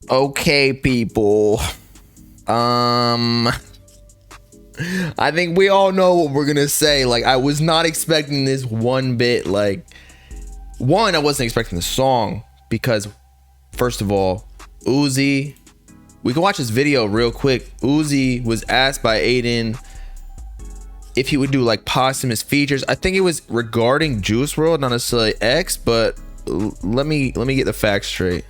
Okay, people. I think we all know what we're gonna say. Like, I was not expecting this one bit. Like, one, I wasn't expecting the song because, first of all, Uzi. We can watch this video real quick. Uzi was asked by Aiden if he would do like posthumous features. I think it was regarding Juice WRLD, not necessarily X, but let me get the facts straight.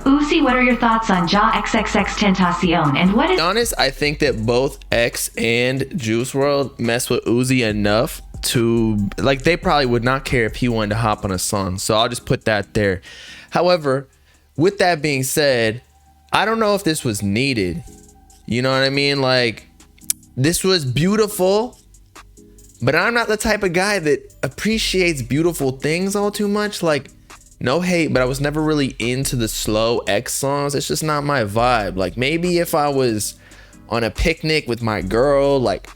Uzi, what are your thoughts on XXXTentacion, and what is... To be honest, I think that both X and Juice WRLD mess with Uzi enough to, like, they probably would not care if he wanted to hop on a song. So I'll just put that there. However, with that being said, I don't know if this was needed. You know what I mean? Like, this was beautiful, but I'm not the type of guy that appreciates beautiful things all too much. Like, no hate, but I was never really into the slow X songs. It's just not my vibe. Like, maybe if I was on a picnic with my girl, like,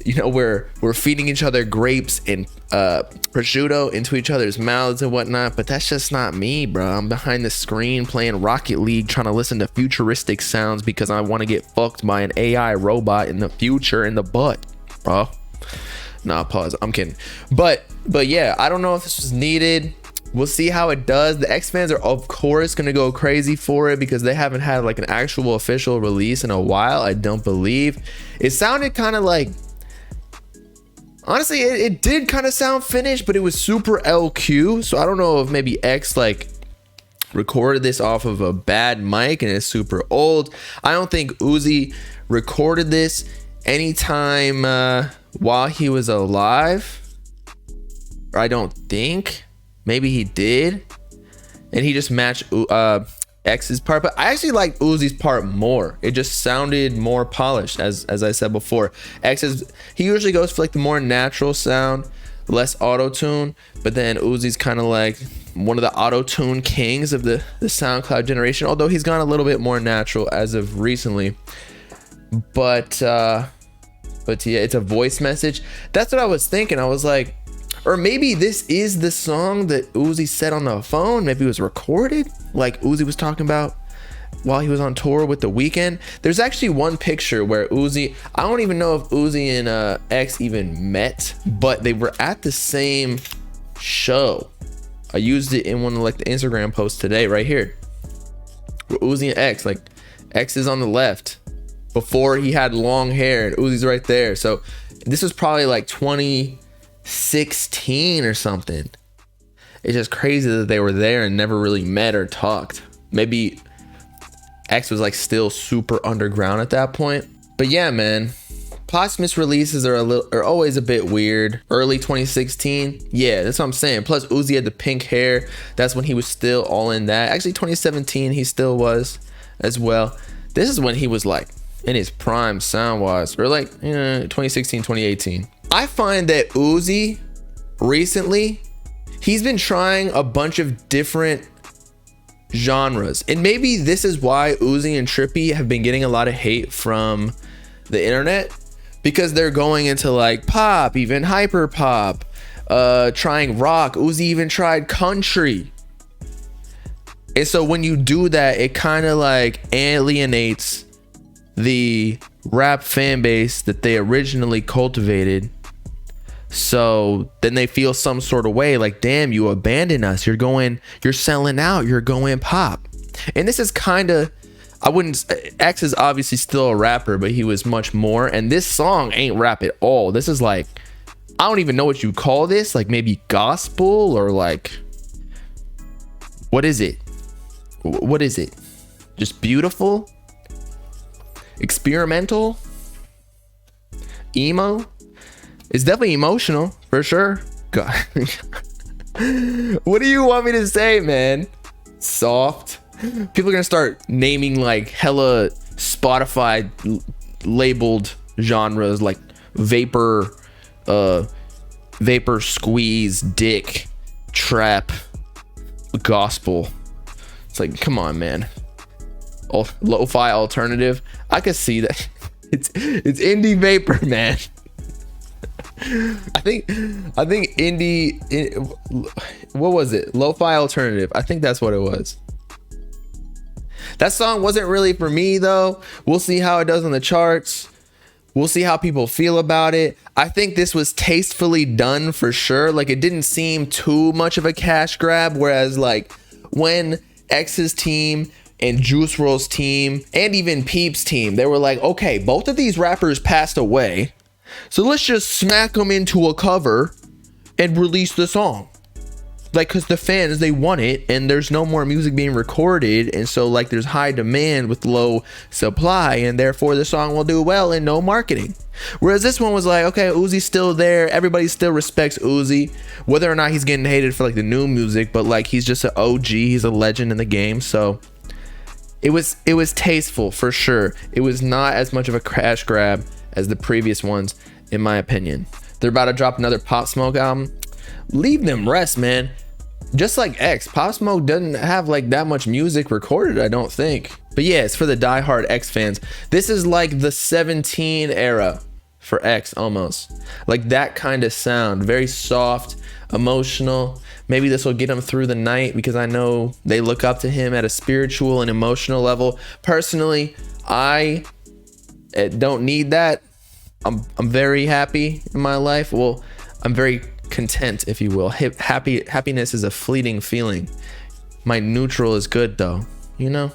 you know, we're feeding each other grapes and prosciutto into each other's mouths and whatnot, but that's just not me, bro. I'm behind the screen playing Rocket League, trying to listen to futuristic sounds because I want to get fucked by an AI robot in the future in the butt, bro. Nah, pause. I'm kidding. But yeah, I don't know if this was needed. We'll see how it does. The X fans are, of course, gonna go crazy for it because they haven't had like an actual official release in a while. I don't believe. It sounded kind of like, honestly, it did kind of sound finished, but it was super LQ. So I don't know if maybe X like recorded this off of a bad mic and it's super old. I don't think Uzi recorded this anytime while he was alive. I don't think. Maybe he did, and he just matched X's part. But I actually like Uzi's part more. It just sounded more polished, as I said before. He usually goes for like the more natural sound, less auto-tune. But then Uzi's kind of like one of the auto-tune kings of the SoundCloud generation. Although he's gone a little bit more natural as of recently. But yeah, it's a voice message. That's what I was thinking. I was like, or maybe this is the song that Uzi said on the phone. Maybe it was recorded, like Uzi was talking about while he was on tour with The Weeknd. There's actually one picture where Uzi, I don't even know if Uzi and X even met, but they were at the same show. I used it in one of like the Instagram posts today, right here. Where Uzi and X, like X is on the left before he had long hair and Uzi's right there. So this was probably like 2016 or something. It's just crazy that they were there and never really met or talked. Maybe X was like still super underground at that point. But yeah, man, posthumous releases are always a bit weird. Early 2016, yeah, that's what I'm saying. Plus Uzi had the pink hair. That's when he was still all in that. Actually 2017 he still was as well. This is when he was like in his prime sound wise, or like 2016, 2018. I find that Uzi recently, he's been trying a bunch of different genres, and maybe this is why Uzi and Trippy have been getting a lot of hate from the internet, because they're going into like pop, even hyper pop, trying rock. Uzi even tried country. And so when you do that, it kind of like alienates the rap fan base that they originally cultivated. So then they feel some sort of way, like, damn, you abandoned us. You're selling out. You're going pop. And this is kind of, X is obviously still a rapper, but he was much more. And this song ain't rap at all. This is like, I don't even know what you call this. Like maybe gospel, or like, what is it? What is it? Just beautiful? Experimental? Emo? It's definitely emotional, for sure. God. What do you want me to say, man? Soft. People are gonna start naming like hella Spotify labeled genres, like vapor squeeze, dick, trap, gospel. It's like, come on, man. Lo-fi alternative. I could see that. It's indie vapor, man. I think indie, what was it? Lo-fi alternative. I think that's what it was. That song wasn't really for me though. We'll see how it does on the charts. We'll see how people feel about it. I think this was tastefully done for sure. Like, it didn't seem too much of a cash grab. Whereas like when X's team and Juice WRLD's team and even Peep's team, they were like, okay, both of these rappers passed away, so let's just smack them into a cover and release the song. Like, because the fans, they want it, and there's no more music being recorded, and so like there's high demand with low supply, and therefore the song will do well and no marketing. Whereas this one was like, okay, Uzi's still there, everybody still respects Uzi, whether or not he's getting hated for like the new music, but like he's just an OG, he's a legend in the game. So it was tasteful for sure. It was not as much of a crash grab as the previous ones, in my opinion. They're about to drop another Pop Smoke album. Leave them rest, man. Just like X, Pop Smoke doesn't have like that much music recorded, I don't think. But yeah, it's for the diehard X fans. This is like the 17 era for X, almost. Like that kind of sound, very soft, emotional. Maybe this will get him through the night, because I know they look up to him at a spiritual and emotional level. Personally, I don't need that. I'm very happy in my life. Well, I'm very content, if you will. Happiness is a fleeting feeling. My neutral is good though, you know.